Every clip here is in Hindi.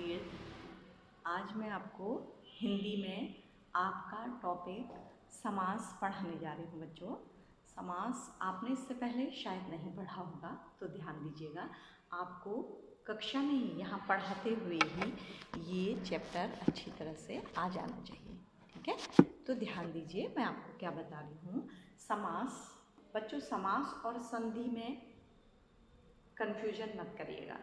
एट्थ। आज मैं आपको हिंदी में आपका टॉपिक समास पढ़ाने जा रही हूँ बच्चों। समास आपने इससे पहले शायद नहीं पढ़ा होगा, तो ध्यान दीजिएगा। आपको कक्षा में ही यहाँ पढ़ाते हुए ही ये चैप्टर अच्छी तरह से आ जाना चाहिए, ठीक है। तो ध्यान दीजिए, मैं आपको क्या बता रही हूँ। समास बच्चों, समास और संधि में कन्फ्यूजन मत करिएगा।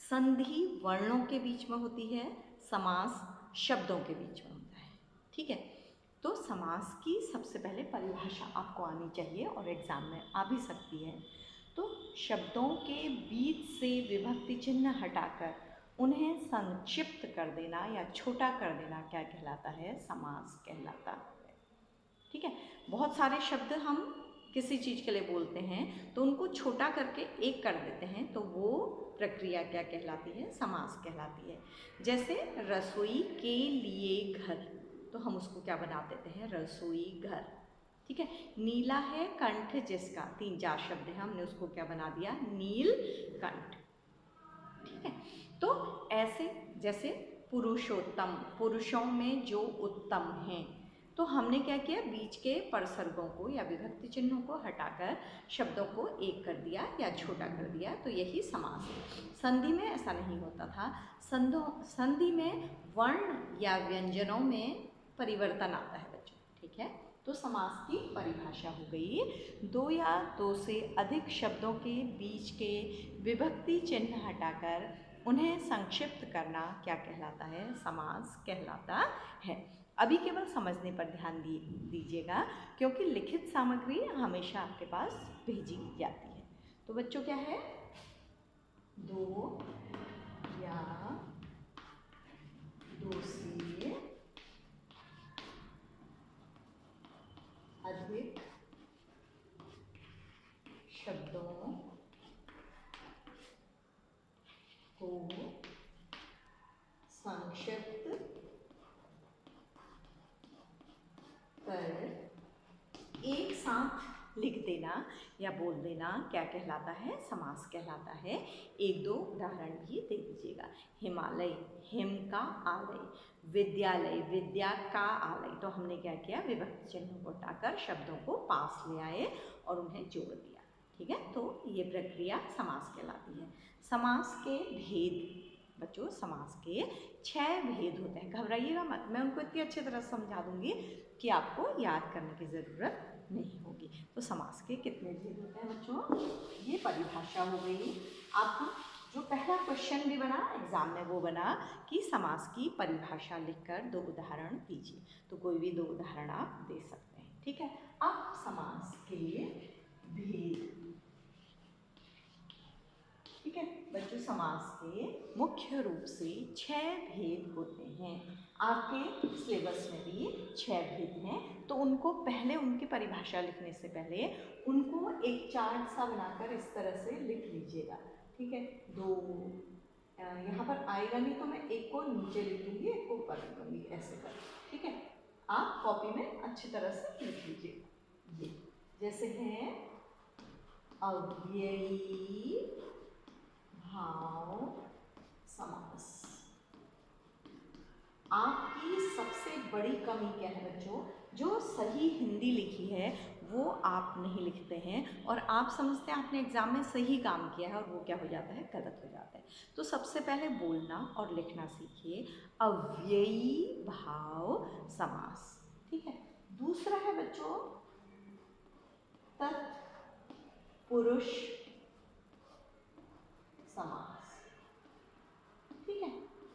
संधि वर्णों के बीच में होती है, समास शब्दों के बीच में होता है, ठीक है। तो समास की सबसे पहले परिभाषा आपको आनी चाहिए और एग्जाम में आ भी सकती है। तो शब्दों के बीच से विभक्ति चिन्ह हटाकर उन्हें संक्षिप्त कर देना या छोटा कर देना क्या कहलाता है? समास कहलाता है, ठीक है। बहुत सारे शब्द हम किसी चीज़ के लिए बोलते हैं तो उनको छोटा करके एक कर देते हैं, तो वो प्रक्रिया क्या कहलाती है? समास कहलाती है। जैसे रसोई के लिए घर, तो हम उसको क्या बना देते हैं? रसोई घर, ठीक है। नीला है कंठ जिसका, 3-4 शब्द हैं, हमने उसको क्या बना दिया? नील कंठ, ठीक है। तो ऐसे जैसे पुरुषोत्तम, पुरुषों में जो उत्तम हैं, तो हमने क्या किया? बीच के परसर्गों को या विभक्ति चिन्हों को हटाकर शब्दों को एक कर दिया या छोटा कर दिया, तो यही समास है। संधि में ऐसा नहीं होता था। संधि में वर्ण या व्यंजनों में परिवर्तन आता है बच्चों, ठीक है। तो समास की परिभाषा हो गई, 2 या 2 से अधिक शब्दों के बीच के विभक्ति चिन्ह हटाकर उन्हें संक्षिप्त करना क्या कहलाता है? समास कहलाता है। अभी केवल समझने पर ध्यान दीजिएगा, क्योंकि लिखित सामग्री हमेशा आपके पास भेजी जाती है। तो बच्चों क्या है? 2 या 2 से अधिक शब्दों को संक्षिप्त कर एक साथ लिख देना या बोल देना क्या कहलाता है? समास कहलाता है। 1-2 उदाहरण भी दे दीजिएगा। हिमालय, हिम का आलय। विद्यालय, विद्या का आलय। तो हमने क्या किया? विभक्ति चिन्ह को हटाकर शब्दों को पास ले आए और उन्हें जोड़ दिया, ठीक है। तो ये प्रक्रिया समास कहलाती है। समास के भेद बच्चों, समास के 6 भेद होते हैं। घबराइएगा मत, मैं उनको इतनी अच्छी तरह समझा दूंगी कि आपको याद करने की ज़रूरत नहीं होगी। तो समास के कितने भेद होते हैं बच्चों? ये परिभाषा हो गई। आपको जो पहला क्वेश्चन भी बना एग्जाम में, वो बना कि समास की परिभाषा लिखकर 2 उदाहरण दीजिए। तो कोई भी 2 उदाहरण आप दे सकते हैं, ठीक है। अब समास के भेद, ठीक है बच्चों। समास के मुख्य रूप से 6 भेद होते हैं। आपके सिलेबस में भी 6 भेद हैं, तो उनको पहले, उनकी परिभाषा लिखने से पहले उनको एक चार्ट सा बनाकर इस तरह से लिख लीजिएगा, ठीक है। 2 यहाँ पर आएगा नहीं, तो मैं एक को नीचे लिख दूंगी, एक को ऊपर लिख दूंगी, ऐसे कर, ठीक है। आप कॉपी में अच्छी तरह से लिख लीजिए। ये जैसे है अव्ययी भाव समास। आपकी सबसे बड़ी कमी क्या है बच्चों? जो सही हिंदी लिखी है वो आप नहीं लिखते हैं, और आप समझते हैं आपने एग्जाम में सही काम किया है, और वो क्या हो जाता है? गलत हो जाता है। तो सबसे पहले बोलना और लिखना सीखिए, अव्ययी भाव समास, ठीक है। दूसरा है बच्चों तत्पुरुष समास, ठीक है।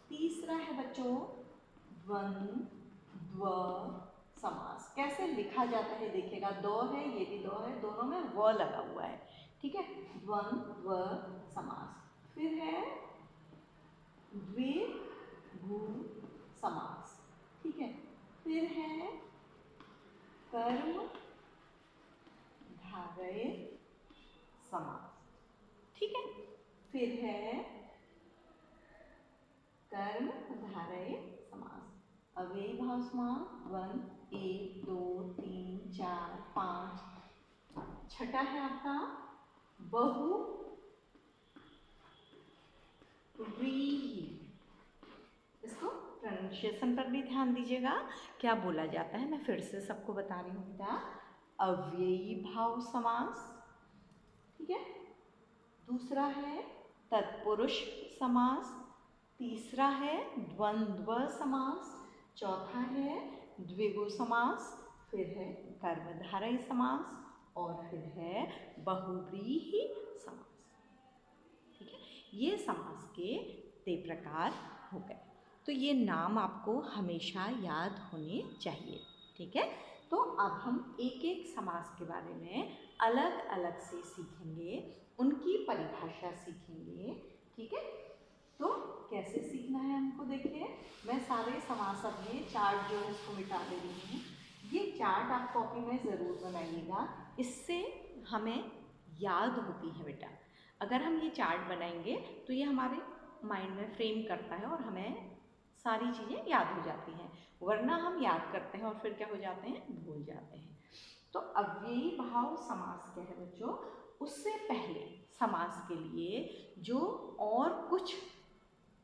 तीसरा है बच्चों द्वंद्व समास। कैसे लिखा जाता है देखिएगा, 2 है, ये भी 2 है, दोनों में व लगा हुआ है, ठीक है। द्वंद्व समास। फिर है द्विगु समास, ठीक है। फिर है कर्म धारय समास, ठीक है। फिर है कर्म धारय समास। अव्ययी भाव समास 1, 1, 2, 3, 4, 5। छठा है आपका बहुव्रीहि, प्रोनाउंसिएशन पर भी ध्यान दीजिएगा। क्या बोला जाता है, मैं फिर से सबको बता रही हूँ बेटा। अव्ययी भाव समास, ठीक है। दूसरा है तत्पुरुष समास, तीसरा है द्वंद्व समास, चौथा है द्विगु समास, फिर है कर्मधारय समास और फिर है बहुव्रीहि समास, ठीक है। ये समास के 3 प्रकार हो गए। तो ये नाम आपको हमेशा याद होने चाहिए, ठीक है। तो अब हम एक एक समास के बारे में अलग अलग से सीखेंगे, उनकी परिभाषा सीखेंगे, ठीक है। तो कैसे सीखना है हमको, देखिए मैं सारे समास अपने चार्ट जो है इसको मिटा दे रही हूँ। ये चार्ट आप कॉपी में ज़रूर बनाइएगा, इससे हमें याद होती है बेटा। अगर हम ये चार्ट बनाएंगे तो ये हमारे माइंड में फ्रेम करता है और हमें सारी चीज़ें याद हो जाती हैं, वरना हम याद करते हैं और फिर क्या हो जाते हैं, भूल जाते हैं। तो अव्ययी भाव समास क्या है बच्चों, उससे पहले समास के लिए जो और कुछ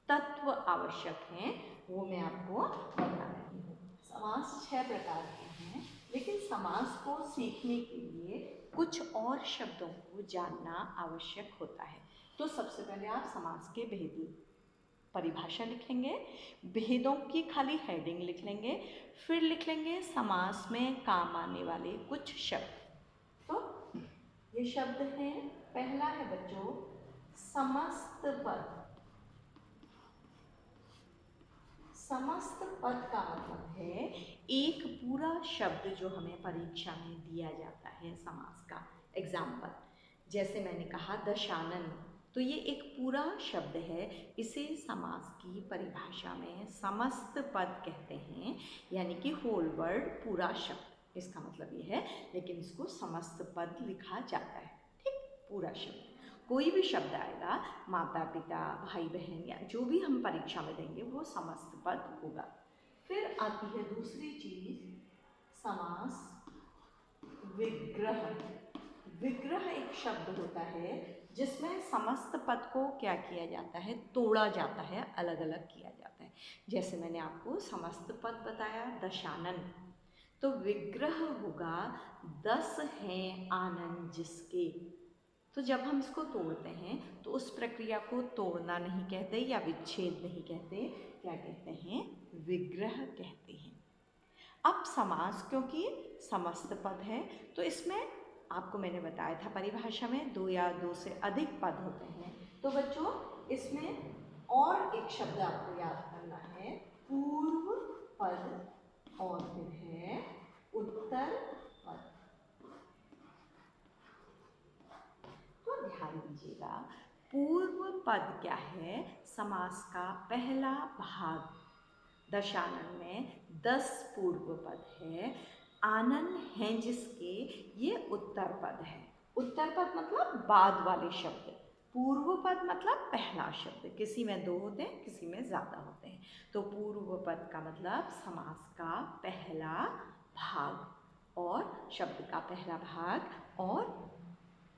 तत्व आवश्यक हैं वो मैं आपको बता रही हूँ। समास 6 प्रकार के हैं, लेकिन समास को सीखने के लिए कुछ और शब्दों को जानना आवश्यक होता है। तो सबसे पहले आप समास के भेद परिभाषा लिखेंगे, भेदों की खाली हेडिंग लिख लेंगे, फिर लिख लेंगे समास में काम आने वाले कुछ शब्द। तो ये शब्द हैं, पहला है बच्चों समस्त पद। समस्त पद का मतलब है एक पूरा शब्द जो हमें परीक्षा में दिया जाता है समास का। एग्जाम्पल, जैसे मैंने कहा दशानन, तो ये एक पूरा शब्द है, इसे समास की परिभाषा में समस्त पद कहते हैं, यानी कि होल वर्ड, पूरा शब्द, इसका मतलब ये है, लेकिन इसको समस्त पद लिखा जाता है, ठीक, पूरा शब्द। कोई भी शब्द आएगा, माता पिता भाई बहन या जो भी हम परीक्षा में देंगे वो समस्त पद होगा। फिर आती है दूसरी चीज, समास विग्रह। विग्रह एक शब्द होता है जिसमें समस्त पद को क्या किया जाता है, तोड़ा जाता है, अलग अलग किया जाता है। जैसे मैंने आपको समस्त पद बताया दशानन, तो विग्रह होगा 10 हैं आनंद जिसके। तो जब हम इसको तोड़ते हैं तो उस प्रक्रिया को तोड़ना नहीं कहते या विच्छेद नहीं कहते, क्या कहते हैं, विग्रह कहते हैं। अब समास क्योंकि समस्त पद है तो इसमें आपको मैंने बताया था परिभाषा में 2 या 2 से अधिक पद होते हैं। तो बच्चों इसमें और एक शब्द आपको याद करना है, पूर्व पद और फिर है उत्तर पद। तो ध्यान दीजिएगा, पूर्व पद क्या है, समास का पहला भाग। दशानन में 10 पूर्व पद है, आनन हैं जिसके, ये उत्तर पद है। उत्तर पद मतलब बाद वाले शब्द, पूर्व पद मतलब पहला शब्द, किसी में 2 होते हैं किसी में ज़्यादा होते हैं। तो पूर्व पद का मतलब समास का पहला भाग, और शब्द का पहला भाग, और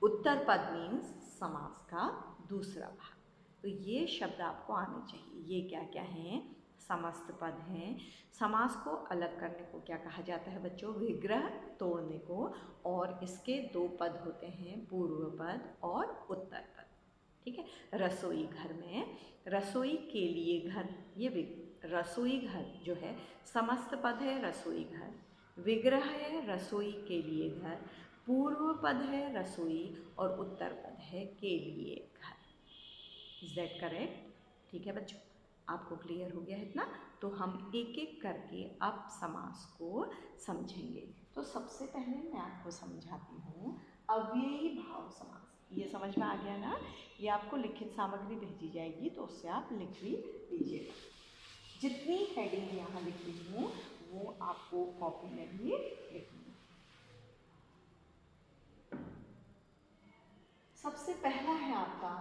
उत्तर पद मीन्स समास का दूसरा भाग। तो ये शब्द आपको आने चाहिए। ये क्या क्या हैं, समस्त पद हैं। समास को अलग करने को क्या कहा जाता है बच्चों, विग्रह, तोड़ने को। और इसके 2 पद होते हैं, पूर्व पद और उत्तर पद, ठीक है। रसोई घर में रसोई के लिए घर, ये रसोई घर जो है समस्त पद है, रसोई घर। विग्रह है रसोई के लिए घर, पूर्व पद है रसोई और उत्तर पद है के लिए घर। Is that correct? ठीक है बच्चों, आपको क्लियर हो गया है इतना? तो हम एक एक करके अब समास को समझेंगे। तो सबसे पहले मैं आपको समझाती हूँ अव्ययी भाव समास। ये समझ में आ गया ना? ये आपको लिखित सामग्री भेजी जाएगी तो उससे आप लिख भी लीजिएगा। जितनी हेडिंग यहाँ लिख रही हूँ वो आपको कॉपी में भी लिखनी है। सबसे पहला है आपका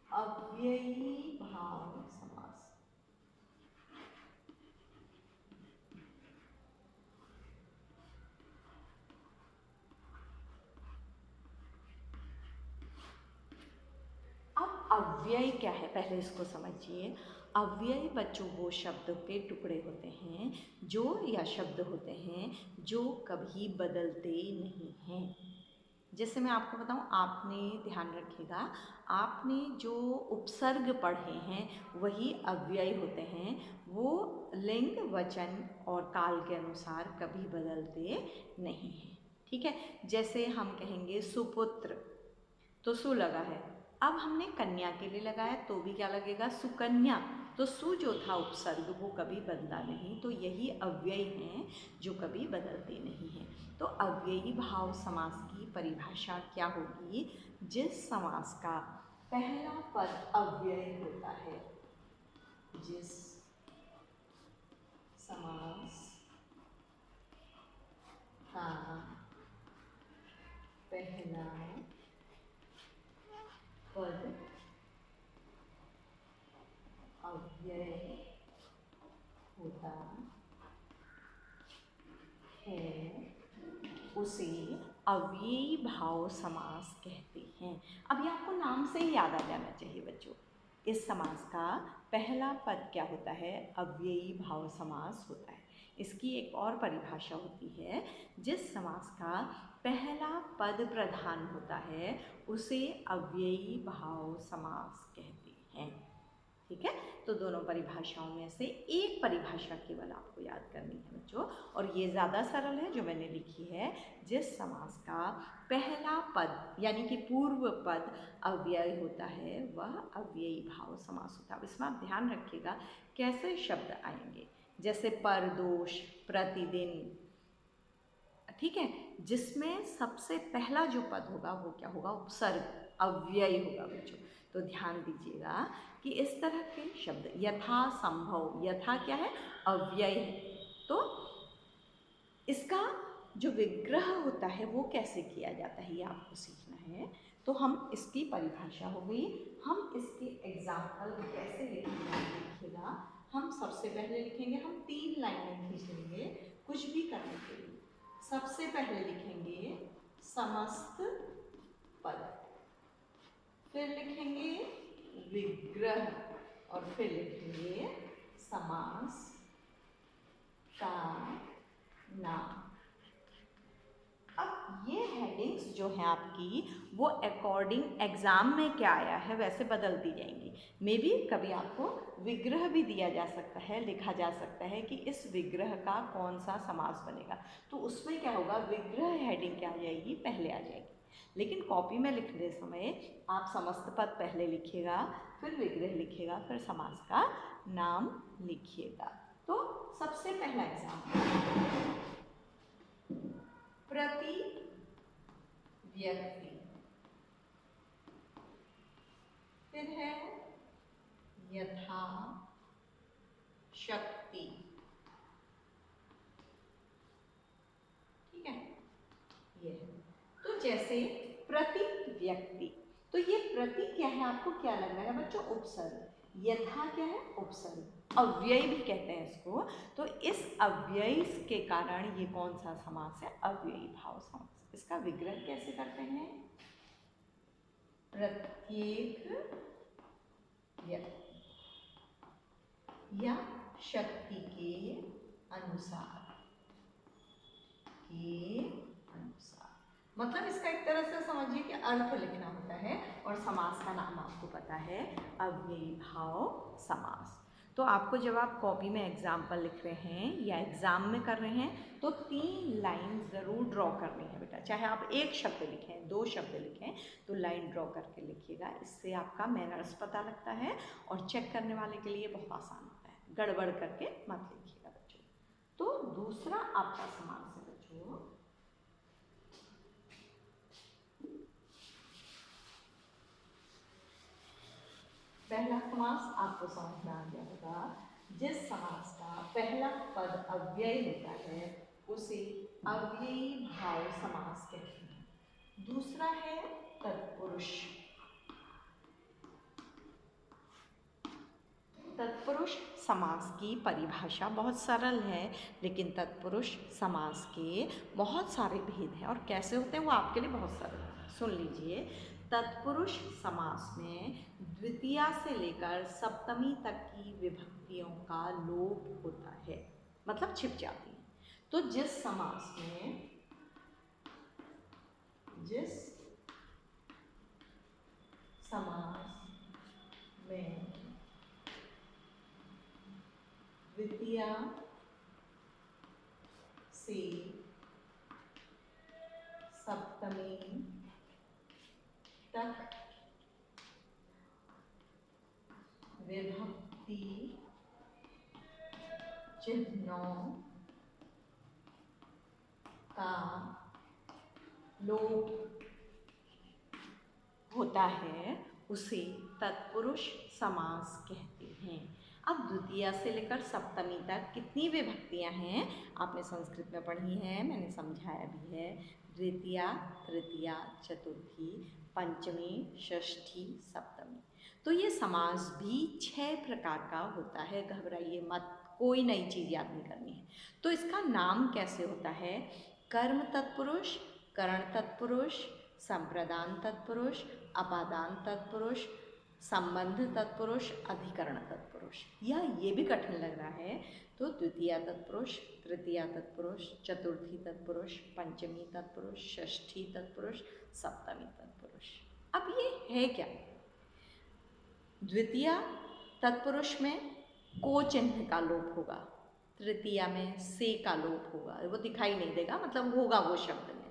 अव्ययी भाव समास। अब अव्यय क्या है पहले इसको समझिए। अव्यय बच्चों वो शब्द के टुकड़े होते हैं जो या शब्द होते हैं जो कभी बदलते नहीं हैं। जैसे मैं आपको बताऊं, आपने ध्यान रखिएगा, आपने जो उपसर्ग पढ़े हैं वही अव्यय होते हैं। वो लिंग वचन और काल के अनुसार कभी बदलते नहीं हैं। ठीक है, जैसे हम कहेंगे सुपुत्र, तो सु लगा है। अब हमने कन्या के लिए लगाया तो भी क्या लगेगा, सुकन्या। तो सु जो था उपसर्ग वो कभी बदला नहीं। तो यही अव्यय हैं जो कभी बदलते नहीं हैं। तो अव्ययी भाव समास की परिभाषा क्या होगी? जिस समास का पहला पद अव्यय होता है, जिस समास का पहला पद अव्यय होता है उसे अव्ययी भाव समास कहते हैं। अब ये आपको नाम से ही याद आ जाना चाहिए बच्चों। इस समास का पहला पद क्या होता है? अव्ययी भाव समास होता है। इसकी एक और परिभाषा होती है, जिस समास का पहला पद प्रधान होता है उसे अव्ययी भाव समास कहते हैं। ठीक है, तो दोनों परिभाषाओं में से एक परिभाषा केवल आपको याद करनी है बच्चों, और ये ज़्यादा सरल है जो मैंने लिखी है। जिस समास का पहला पद यानी कि पूर्व पद अव्यय होता है वह अव्ययी भाव समास होता है। अब इसमें आप ध्यान रखिएगा कैसे शब्द आएंगे, जैसे परदोष, प्रतिदिन। ठीक है, जिसमें सबसे पहला जो पद होगा वो क्या होगा? उपसर्ग, अव्यय होगा बच्चों। तो ध्यान दीजिएगा कि इस तरह के शब्द यथा संभव, यथा क्या है? अव्यय है। तो इसका जो विग्रह होता है वो कैसे किया जाता है ये आपको सीखना है। तो हम इसकी परिभाषा हो गई, हम इसके एग्जाम्पल कैसे लिखेगा। हम सबसे पहले लिखेंगे, हम 3 लाइनें खींचेंगे कुछ भी करने के लिए। सबसे पहले लिखेंगे समस्त पद, फिर लिखेंगे विग्रह, और फिर लिखेंगे समास का नाम। अब ये हेडिंग्स जो हैं आपकी वो अकॉर्डिंग एग्ज़ाम में क्या आया है वैसे बदल दी जाएंगी। मे बी कभी आपको विग्रह भी दिया जा सकता है, लिखा जा सकता है कि इस विग्रह का कौन सा समास बनेगा। तो उसमें क्या होगा, विग्रह हेडिंग क्या आ जाएगी? पहले आ जाएगी। लेकिन कॉपी में लिखने समय आप समस्त पद पहले लिखिएगा, फिर विग्रह लिखिएगा, फिर समास का नाम लिखिएगा। तो सबसे पहला एग्जाम्पल, प्रति व्यक्ति, फिर है यथा शक्ति। ठीक है, ये है। तो जैसे प्रति व्यक्ति, तो ये प्रति क्या है? आपको क्या लग रहा है बच्चों? उपसर्ग। यथा क्या है? उपसर्ग। अव्यय भी कहते हैं इसको। तो इस अव्यय के कारण ये कौन सा समास है? अव्ययी भाव समास। इसका विग्रह कैसे करते हैं? प्रत्येक व्यक्ति या शक्ति के अनुसार, मतलब इसका एक तरह से समझिए कि अर्थ लिखना होता है, और समास का नाम आपको पता है अव्ययी भाव समास। तो आपको जब आप कॉपी में एग्जाम्पल लिख रहे हैं या एग्जाम में कर रहे हैं तो 3 लाइन ज़रूर ड्रॉ करनी है बेटा। चाहे आप एक शब्द लिखें, 2 शब्द लिखें, तो लाइन ड्रॉ करके लिखिएगा। इससे आपका मैनर्स पता लगता है और चेक करने वाले के लिए बहुत आसान होता है। गड़बड़ करके मत लिखिएगा बच्चों। तो दूसरा आपका समास है बच्चों पहला समास। आपको समझ में आ गया होगा, जिस समास का पहला पद अव्यय होता है उसे अव्ययी भाव समास कहते हैं। दूसरा है तत्पुरुष। तत्पुरुष समास की परिभाषा बहुत सरल है, लेकिन तत्पुरुष समास के बहुत सारे भेद हैं और कैसे होते हैं वो आपके लिए बहुत सरल है। सुन लीजिए, तत्पुरुष समास में द्वितीया से लेकर सप्तमी तक की विभक्तियों का लोप होता है, मतलब छिप जाती है। तो जिस समास में द्वितीया से सप्तमी तक विभक्ति चिन्हों का लोप होता है उसे तत्पुरुष समास कहते हैं। अब द्वितीया से लेकर सप्तमी तक कितनी विभक्तियां हैं आपने संस्कृत में पढ़ी हैं, मैंने समझाया भी है। द्वितीया, तृतीया, चतुर्थी, पंचमी, षष्ठी, सप्तमी। तो ये समास भी 6 प्रकार का होता है, घबराइए मत, कोई नई चीज़ याद नहीं करनी है। तो इसका नाम कैसे होता है? कर्म तत्पुरुष, करण तत्पुरुष, संप्रदान तत्पुरुष, अपादान तत्पुरुष, संबंध तत्पुरुष, अधिकरण तत्पुरुष। या ये भी कठिन लग रहा है तो द्वितीया तत्पुरुष, तृतीया तत्पुरुष, चतुर्थी तत्पुरुष, पंचमी तत्पुरुष, षष्ठी तत्पुरुष, सप्तमी तत्पुरुष। अब ये है क्या? द्वितीया तत्पुरुष में को चिन्ह का लोप होगा, तृतीया में से का लोप होगा, वो दिखाई नहीं देगा, मतलब होगा वो शब्द में।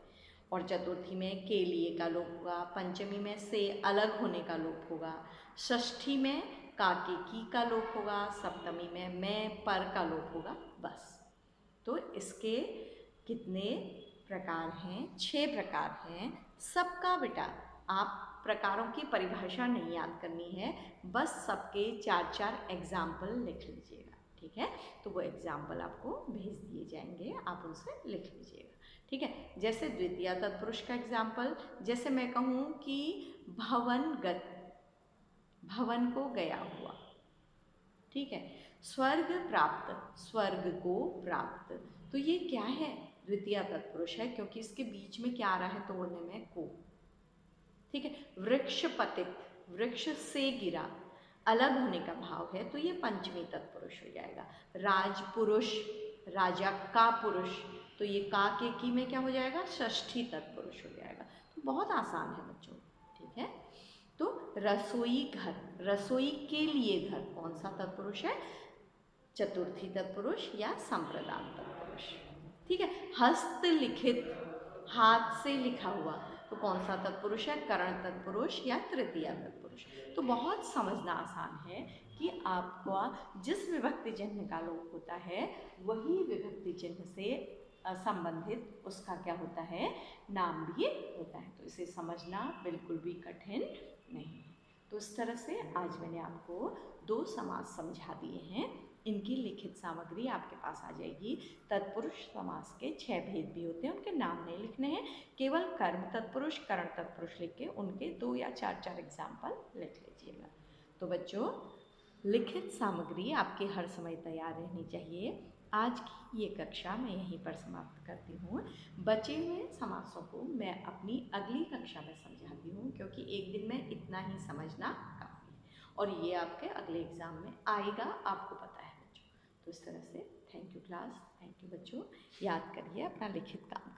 और चतुर्थी में के लिए का लोप होगा, पंचमी में से अलग होने का लोप होगा, षष्ठी में का के की का लोप होगा, सप्तमी में मैं पर का लोप होगा। बस। तो इसके कितने प्रकार हैं? 6 प्रकार हैं। सबका बेटा आप प्रकारों की परिभाषा नहीं याद करनी है, बस सबके 4-4 एग्जाम्पल लिख लीजिएगा, ठीक है? तो वो एग्जाम्पल आपको भेज दिए जाएंगे, आप उनसे लिख लीजिएगा, ठीक है? जैसे द्वितीया तत्पुरुष का एग्जाम्पल, जैसे मैं कहूँ कि भवनगत, भवन को गया हुआ, ठीक है? स्वर्ग प्राप्त, स्वर्ग को प्राप्त। तो ये क्या है? द्वितीया तत्पुरुष है, क्योंकि इसके बीच में क्या आ रहा है तोड़ने में? को, ठीक है? वृक्ष पतित, वृक्ष से गिरा, अलग होने का भाव है, तो ये पंचमी तत्पुरुष हो जाएगा। राजपुरुष, राजा का पुरुष, तो ये का के की में क्या हो जाएगा? षष्ठी तत्पुरुष हो जाएगा। तो बहुत आसान है बच्चों, ठीक है? तो रसोई घर, रसोई के लिए घर, कौन सा तत्पुरुष है? चतुर्थी तत्पुरुष या संप्रदान तत्पुरुष, ठीक है? हस्तलिखित, हाथ से लिखा हुआ, तो कौन सा तत्पुरुष है? करण तत्पुरुष या तृतीया तत्पुरुष। तो बहुत समझना आसान है कि आपको जिस विभक्ति चिन्ह का लोप होता है वही विभक्ति चिन्ह से संबंधित उसका क्या होता है? नाम भी होता है। तो इसे समझना बिल्कुल भी कठिन नहीं है। तो इस तरह से आज मैंने आपको 2 समास समझा दिए हैं। इनकी लिखित सामग्री आपके पास आ जाएगी। तत्पुरुष समास के 6 भेद भी होते हैं, उनके नाम नहीं लिखने हैं, केवल कर्म तत्पुरुष, करण तत्पुरुष लिख के उनके 2 या 4-4 एग्जाम्पल लिख लीजिएगा। तो बच्चों, लिखित सामग्री आपके हर समय तैयार रहनी चाहिए। आज की ये कक्षा मैं यहीं पर समाप्त करती हूँ। बचे हुए समासों को मैं अपनी अगली कक्षा में समझाती हूँ, क्योंकि एक दिन में इतना ही समझना काफ़ी है और ये आपके अगले एग्ज़ाम में आएगा, आपको पता है बच्चों। तो इस तरह से thank you class, thank you बच्चों। याद करिए अपना लिखित काम।